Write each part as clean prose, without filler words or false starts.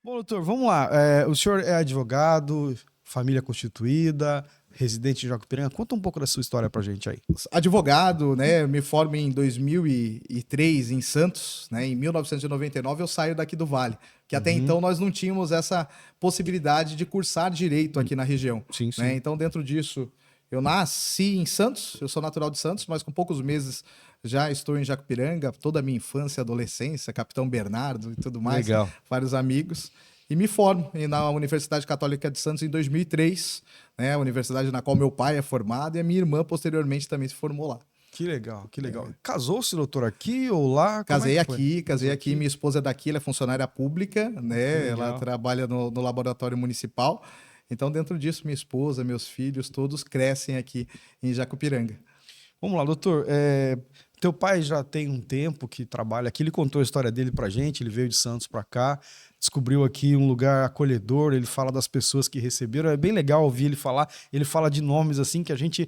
Bom, doutor, vamos lá. O senhor é advogado, família constituída, residente de Jacupiranga. Conta um pouco da sua história pra gente aí. Advogado, né? Eu me formo em 2003 em Santos, né? Em 1999 eu saio daqui do Vale, que até então nós não tínhamos essa possibilidade de cursar direito aqui na região, Sim, né? sim. Então, dentro disso, eu nasci em Santos, eu sou natural de Santos, mas com poucos meses já estou em Jacupiranga, toda a minha infância e adolescência, Capitão Bernardo e tudo mais, Legal. vários amigos. E me formo na Universidade Católica de Santos em 2003, né? A universidade na qual meu pai é formado e a minha irmã posteriormente também se formou lá. Que legal, que legal. Casou-se, doutor, aqui ou lá? Como é que foi? Casei aqui, minha esposa é daqui, ela é funcionária pública, né? Ela Legal. trabalha no laboratório municipal. Então, dentro disso, minha esposa, meus filhos, todos crescem aqui em Jacupiranga. Vamos lá, doutor. Teu pai já tem um tempo que trabalha aqui. Ele contou a história dele pra gente. Ele veio de Santos pra cá, descobriu aqui um lugar acolhedor. Ele fala das pessoas que receberam. É bem legal ouvir ele falar. Ele fala de nomes assim que a gente.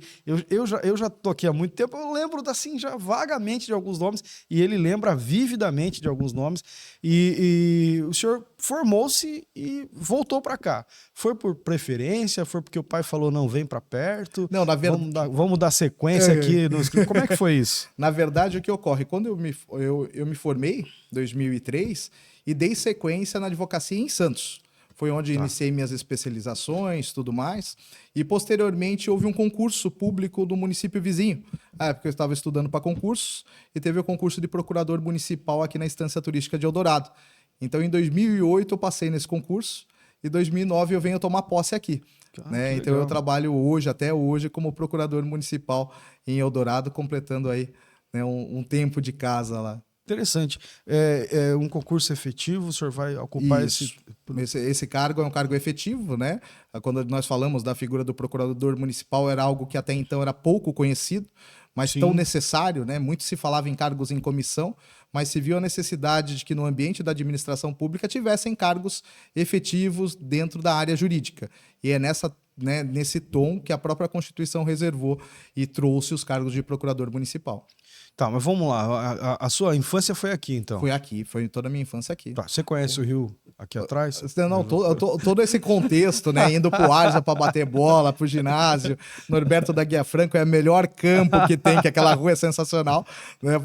Eu já tô aqui há muito tempo. Eu lembro assim já vagamente de alguns nomes e ele lembra vividamente de alguns nomes. E o senhor formou-se e voltou pra cá. Foi por preferência? Foi porque o pai falou não vem pra perto? Não, na verdade, Vamos dar sequência aqui. Como é que foi isso? na verdade, o que ocorre? Quando eu me formei, em 2003, e dei sequência na advocacia em Santos. Foi onde iniciei minhas especializações, tudo mais. E, posteriormente, houve um concurso público do município vizinho. Na época, eu estava estudando para concursos e teve o concurso de procurador municipal aqui na Estância Turística de Eldorado. Então, em 2008, eu passei nesse concurso e em 2009 eu venho tomar posse aqui. Né? Então, eu trabalho hoje, até hoje, como procurador municipal em Eldorado, completando aí, né, um tempo de casa lá. Interessante. É um concurso efetivo, o senhor vai ocupar Esse cargo é um cargo efetivo, né? Quando nós falamos da figura do procurador municipal, era algo que até então era pouco conhecido, mas Sim. tão necessário, né? Muito se falava em cargos em comissão, mas se viu a necessidade de que no ambiente da administração pública tivessem cargos efetivos dentro da área jurídica. E é nesse tom que a própria Constituição reservou e trouxe os cargos de procurador municipal. Tá, mas vamos lá. A sua infância foi aqui, então? Foi aqui, foi toda a minha infância aqui. Tá, você conhece o Rio aqui atrás? Não, todo esse contexto, né? Indo pro Arja para bater bola, pro ginásio, Norberto da Guia Franco é o melhor campo que tem, que aquela rua é sensacional, né?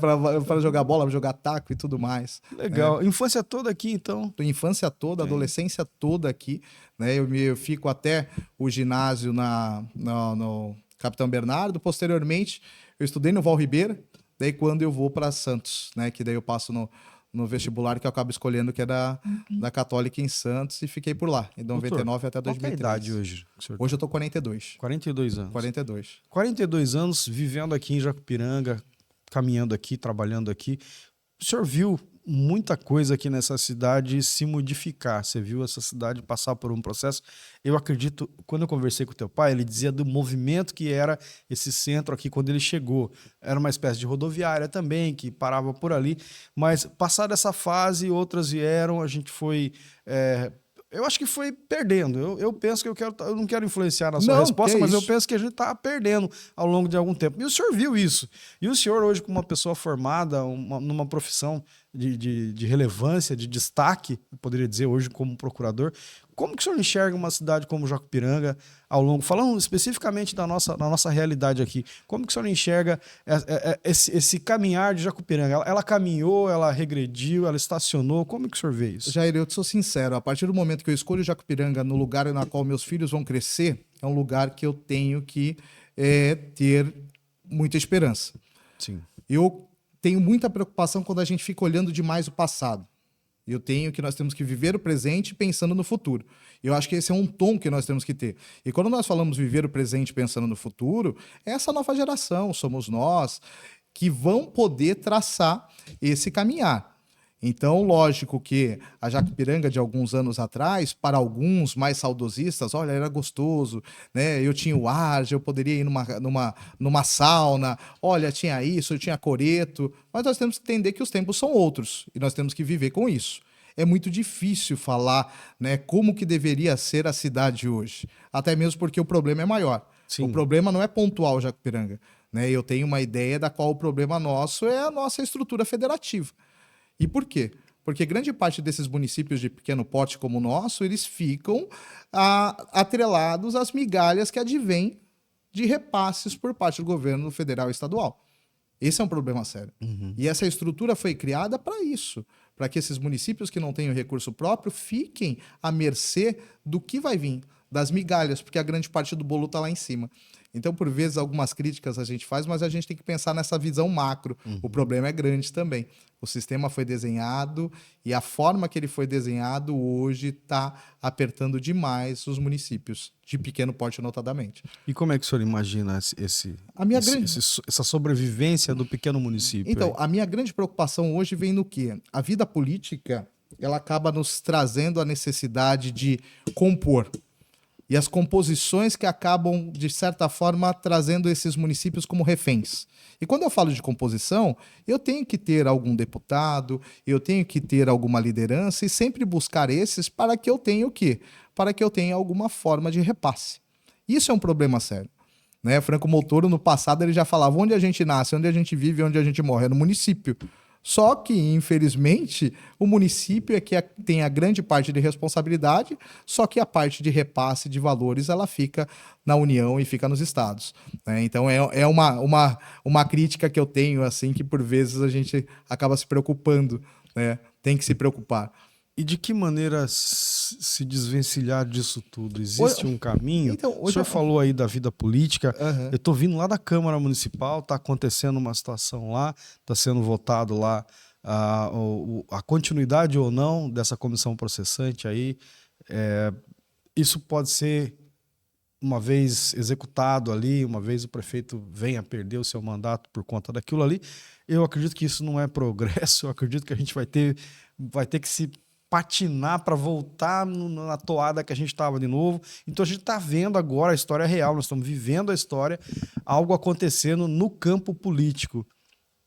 Para jogar bola, jogar taco e tudo mais. Legal. Né? Infância toda aqui, então? Infância toda, adolescência toda aqui, né? Eu fico até o ginásio no Capitão Bernardo. Posteriormente, eu estudei no Val Ribeira. Daí quando eu vou para Santos, né? Que daí eu passo no vestibular que eu acabo escolhendo, que é da Católica em Santos, e fiquei por lá, em 99 até 2003. Qual é a idade hoje? Hoje eu tô 42. 42 anos. 42. 42 anos vivendo aqui em Jacupiranga, caminhando aqui, trabalhando aqui. O senhor viu muita coisa aqui nessa cidade se modificar. Você viu essa cidade passar por um processo. Eu acredito, quando eu conversei com o teu pai, ele dizia do movimento que era esse centro aqui quando ele chegou. Era uma espécie de rodoviária também, que parava por ali. Mas passada essa fase, outras vieram, a gente foi... eu acho que foi perdendo. Eu penso que eu não quero influenciar na sua resposta, mas eu penso que a gente está perdendo ao longo de algum tempo. E o senhor viu isso. E o senhor hoje, como uma pessoa formada, numa profissão de relevância, de destaque, eu poderia dizer hoje como procurador, como que o senhor enxerga uma cidade como Jacupiranga ao longo, falando especificamente da nossa realidade aqui, como que o senhor enxerga esse caminhar de Jacupiranga? Ela caminhou, ela regrediu, ela estacionou, como que o senhor vê isso? Jair, eu sou sincero, a partir do momento que eu escolho Jacupiranga no lugar na qual meus filhos vão crescer, é um lugar que eu tenho que ter muita esperança. Sim. Eu tenho muita preocupação quando a gente fica olhando demais o passado. Nós temos que viver o presente pensando no futuro. Eu acho que esse é um tom que nós temos que ter. E quando nós falamos viver o presente pensando no futuro, é essa nova geração, somos nós, que vão poder traçar esse caminhar. Então, lógico que a Jacupiranga de alguns anos atrás, para alguns mais saudosistas, olha, era gostoso, né? Eu tinha o Arja, eu poderia ir numa sauna, olha, tinha isso, eu tinha coreto, mas nós temos que entender que os tempos são outros e nós temos que viver com isso. É muito difícil falar, né, como que deveria ser a cidade hoje, até mesmo porque o problema é maior. Sim. O problema não é pontual, Jacupiranga, né? Eu tenho uma ideia da qual o problema nosso é a nossa estrutura federativa. E por quê? Porque grande parte desses municípios de pequeno porte como o nosso, eles ficam atrelados às migalhas que advêm de repasses por parte do governo federal e estadual. Esse é um problema sério. E essa estrutura foi criada para isso, para que esses municípios que não têm o recurso próprio fiquem à mercê do que vai vir, das migalhas, porque a grande parte do bolo está lá em cima. Então, por vezes, algumas críticas a gente faz, mas a gente tem que pensar nessa visão macro. O problema é grande também. O sistema foi desenhado e a forma que ele foi desenhado hoje está apertando demais os municípios, de pequeno porte notadamente. E como é que o senhor imagina essa sobrevivência do pequeno município? Então, a minha grande preocupação hoje vem no quê? A vida política, ela acaba nos trazendo a necessidade de compor. E as composições que acabam, de certa forma, trazendo esses municípios como reféns. E quando eu falo de composição, eu tenho que ter algum deputado, eu tenho que ter alguma liderança e sempre buscar esses para que eu tenha o quê? Para que eu tenha alguma forma de repasse. Isso é um problema sério. Né? Franco Montoro, no passado, ele já falava onde a gente nasce, onde a gente vive, onde a gente morre, é no município. Só que, infelizmente, o município é que tem a grande parte de responsabilidade, só que a parte de repasse de valores ela fica na União e fica nos estados. Né? Então, é uma crítica que eu tenho, assim, que por vezes a gente acaba se preocupando. Né? Tem que se preocupar. E de que maneira se desvencilhar disso tudo? Existe um caminho? Então, o senhor falou aí da vida política. Uhum. Eu estou vindo lá da Câmara Municipal, está acontecendo uma situação lá, está sendo votado lá a continuidade ou não dessa comissão processante aí. Isso pode ser, uma vez executado ali, uma vez o prefeito venha a perder o seu mandato por conta daquilo ali. Eu acredito que isso não é progresso, eu acredito que a gente vai ter que se patinar para voltar na toada que a gente estava de novo. Então a gente está vendo agora a história real, nós estamos vivendo a história, algo acontecendo no campo político.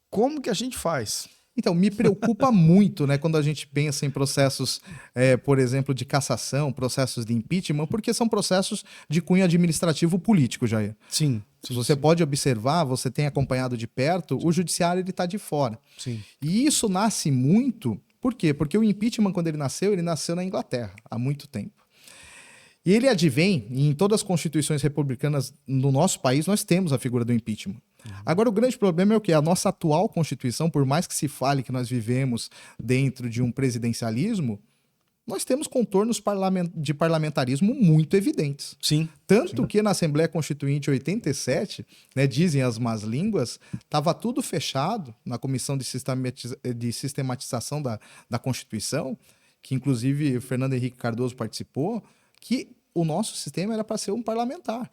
Como que a gente faz? Então, me preocupa muito, né, quando a gente pensa em processos, por exemplo, de cassação, processos de impeachment, porque são processos de cunho administrativo político, Jair. Sim. Você pode observar, você tem acompanhado de perto, o judiciário está de fora. Sim. E isso nasce muito. Por quê? Porque o impeachment, quando ele nasceu na Inglaterra, há muito tempo. E ele advém, e em todas as constituições republicanas no nosso país, nós temos a figura do impeachment. Agora, o grande problema é o quê? A nossa atual Constituição, por mais que se fale que nós vivemos dentro de um presidencialismo, nós temos contornos de parlamentarismo muito evidentes. Sim. Tanto que na Assembleia Constituinte 87, né, dizem as más línguas, estava tudo fechado na Comissão de Sistematização da Constituição, que inclusive o Fernando Henrique Cardoso participou, que o nosso sistema era para ser um parlamentar.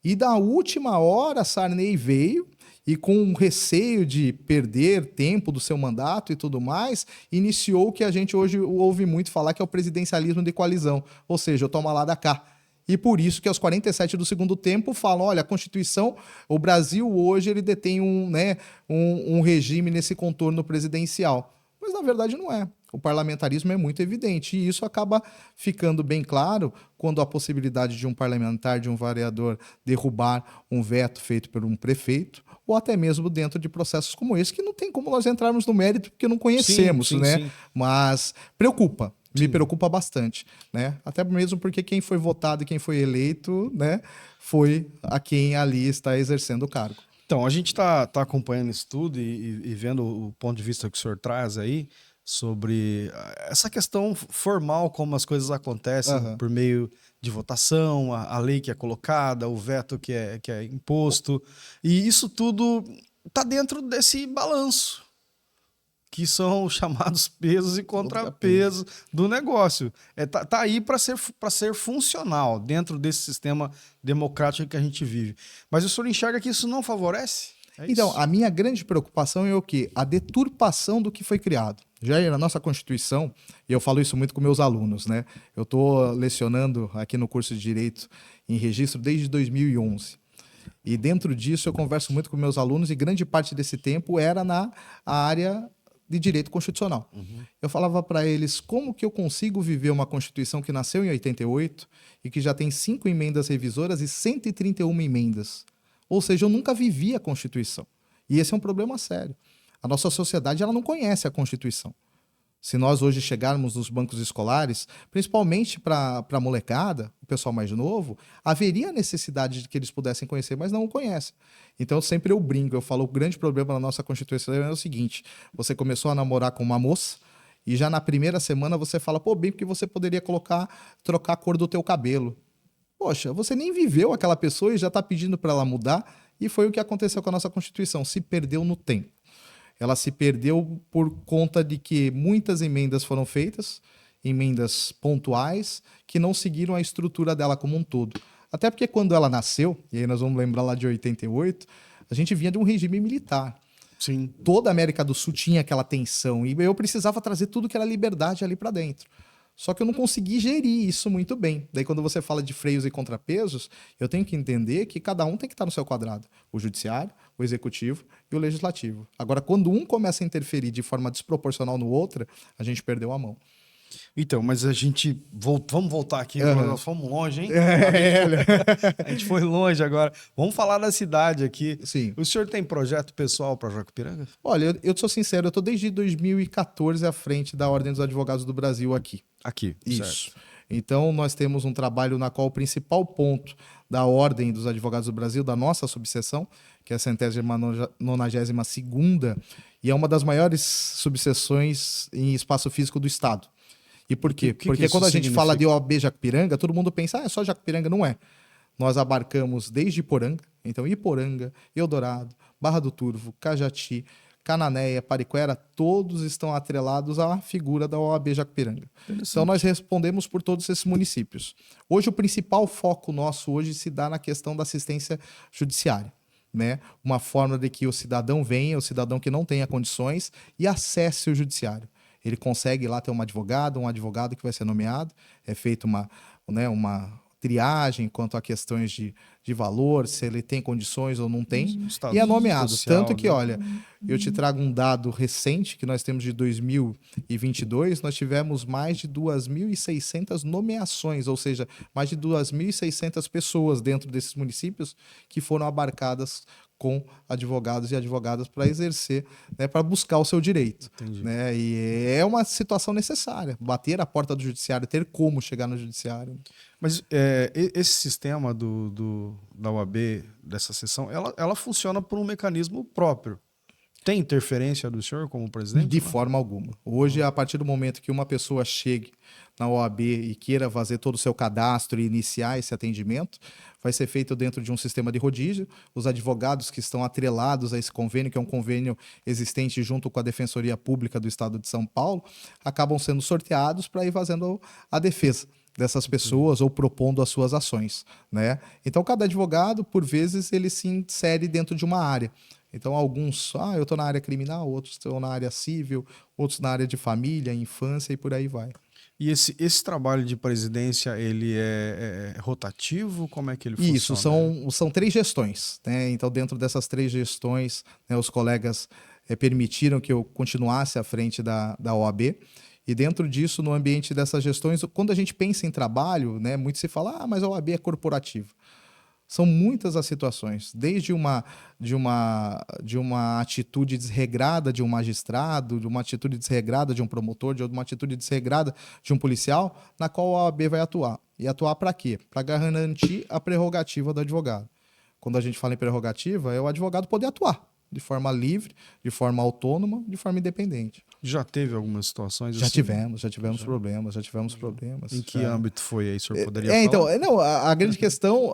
E da última hora, Sarney veio e, com receio de perder tempo do seu mandato e tudo mais, iniciou o que a gente hoje ouve muito falar, que é o presidencialismo de coalizão. Ou seja, eu tomo lá da cá. E por isso que aos 47 do segundo tempo falam, olha, a Constituição, o Brasil hoje ele detém um regime nesse contorno presidencial. Mas na verdade não é. O parlamentarismo é muito evidente e isso acaba ficando bem claro quando a possibilidade de um parlamentar, de um vereador derrubar um veto feito por um prefeito ou até mesmo dentro de processos como esse, que não tem como nós entrarmos no mérito porque não conhecemos, sim, né? Sim. Mas preocupa. Me preocupa bastante, né? Até mesmo porque quem foi votado e quem foi eleito, né, foi a quem ali está exercendo o cargo. Então, a gente está acompanhando isso tudo e vendo o ponto de vista que o senhor traz aí sobre essa questão formal, como as coisas acontecem por meio de votação, a lei que é colocada, o veto que é imposto. E isso tudo está dentro desse balanço, que são os chamados pesos e contrapesos do negócio. Tá aí para ser funcional dentro desse sistema democrático que a gente vive. Mas o senhor enxerga que isso não favorece? Então, a minha grande preocupação é o quê? A deturpação do que foi criado. Já na nossa Constituição, e eu falo isso muito com meus alunos, né? Eu estou lecionando aqui no curso de Direito em Registro desde 2011. E dentro disso eu converso muito com meus alunos e grande parte desse tempo era na área de direito constitucional. Eu falava para eles como que eu consigo viver uma Constituição que nasceu em 88 e que já tem 5 emendas revisoras e 131 emendas. Ou seja, eu nunca vivi a Constituição. E esse é um problema sério. A nossa sociedade ela não conhece a Constituição. Se nós hoje chegarmos nos bancos escolares, principalmente para a molecada, o pessoal mais novo, haveria necessidade de que eles pudessem conhecer, mas não o conhecem. Então, sempre eu brinco, eu falo, o grande problema da nossa Constituição é o seguinte: você começou a namorar com uma moça, e já na primeira semana você fala, pô, bem, porque você poderia trocar a cor do teu cabelo. Poxa, você nem viveu aquela pessoa e já está pedindo para ela mudar, e foi o que aconteceu com a nossa Constituição, se perdeu no tempo. Ela se perdeu por conta de que muitas emendas foram feitas, emendas pontuais, que não seguiram a estrutura dela como um todo. Até porque quando ela nasceu, e aí nós vamos lembrar lá de 88, a gente vinha de um regime militar. Sim. Toda a América do Sul tinha aquela tensão, e eu precisava trazer tudo que era liberdade ali para dentro. Só que eu não consegui gerir isso muito bem. Daí, quando você fala de freios e contrapesos, eu tenho que entender que cada um tem que estar no seu quadrado. O judiciário, o executivo e o legislativo. Agora, quando um começa a interferir de forma desproporcional no outro, a gente perdeu a mão. Então, mas a gente... Vamos voltar aqui, nós fomos longe, hein? A gente foi longe agora. Vamos falar da cidade aqui. Sim. O senhor tem projeto pessoal para Jacupiranga? Olha, eu sou sincero, eu estou desde 2014 à frente da Ordem dos Advogados do Brasil aqui. Aqui, Isso. certo. Então, nós temos um trabalho na qual o principal ponto da Ordem dos Advogados do Brasil, da nossa subseção, que é a 192ª, e é uma das maiores subseções em espaço físico do Estado. E por quê? Porque quando a gente fala de OAB Jacupiranga, todo mundo pensa, é só Jacupiranga, não é. Nós abarcamos desde Iporanga, então Iporanga, Eldorado, Barra do Turvo, Cajati, Cananéia, Pariquera, todos estão atrelados à figura da OAB Jacupiranga. Então nós respondemos por todos esses municípios. Hoje o principal foco nosso hoje se dá na questão da assistência judiciária, né? Uma forma de que o cidadão venha, o cidadão que não tenha condições, e acesse o judiciário. Ele consegue lá ter um advogado que vai ser nomeado, é feita uma triagem quanto a questões de valor, se ele tem condições ou não tem, e é nomeado. Social, tanto que, né? olha, eu te trago um dado recente que nós temos de 2022, nós tivemos mais de 2.600 nomeações, ou seja, mais de 2.600 pessoas dentro desses municípios que foram abarcadas com advogados e advogadas para exercer, né, para buscar o seu direito. Né? E é uma situação necessária, bater a porta do judiciário, ter como chegar no judiciário. Mas esse sistema da UAB, dessa sessão, ela funciona por um mecanismo próprio. Tem interferência do senhor como presidente? De forma alguma. Hoje, a partir do momento que uma pessoa chegue na OAB e queira fazer todo o seu cadastro e iniciar esse atendimento, vai ser feito dentro de um sistema de rodízio. Os advogados que estão atrelados a esse convênio, que é um convênio existente junto com a Defensoria Pública do Estado de São Paulo, acabam sendo sorteados para ir fazendo a defesa dessas pessoas ou propondo as suas ações, né? Então, cada advogado, por vezes, ele se insere dentro de uma área. Então, alguns, eu estou na área criminal, outros estão na área civil, outros na área de família, infância e por aí vai. E esse trabalho de presidência, ele é rotativo? Como é que ele funciona? Isso, são 3 gestões, né? Então, dentro dessas 3 gestões, né, os colegas permitiram que eu continuasse à frente da OAB. E dentro disso, no ambiente dessas gestões, quando a gente pensa em trabalho, né, muito se fala, mas a OAB é corporativa. São muitas as situações, desde uma atitude desregrada de um magistrado, de uma atitude desregrada de um promotor, de uma atitude desregrada de um policial, na qual a OAB vai atuar. E atuar para quê? Para garantir a prerrogativa do advogado. Quando a gente fala em prerrogativa, é o advogado poder atuar de forma livre, de forma autônoma, de forma independente. Já teve algumas situações Já assim? tivemos problemas. Em que âmbito foi aí? O senhor poderia falar? Então, não, a grande questão,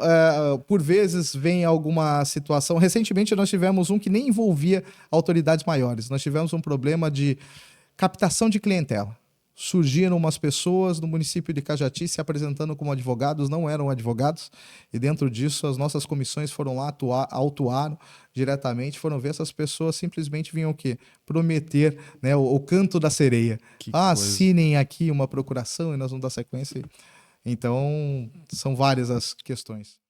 por vezes, vem alguma situação. Recentemente, nós tivemos um que nem envolvia autoridades maiores. Nós tivemos um problema de captação de clientela. Surgiram umas pessoas no município de Cajati se apresentando como advogados, não eram advogados, e dentro disso as nossas comissões foram lá, autuaram diretamente, foram ver essas pessoas simplesmente vinham o quê? Prometer, né, o canto da sereia. Assinem aqui uma procuração e nós vamos dar sequência. Então, são várias as questões.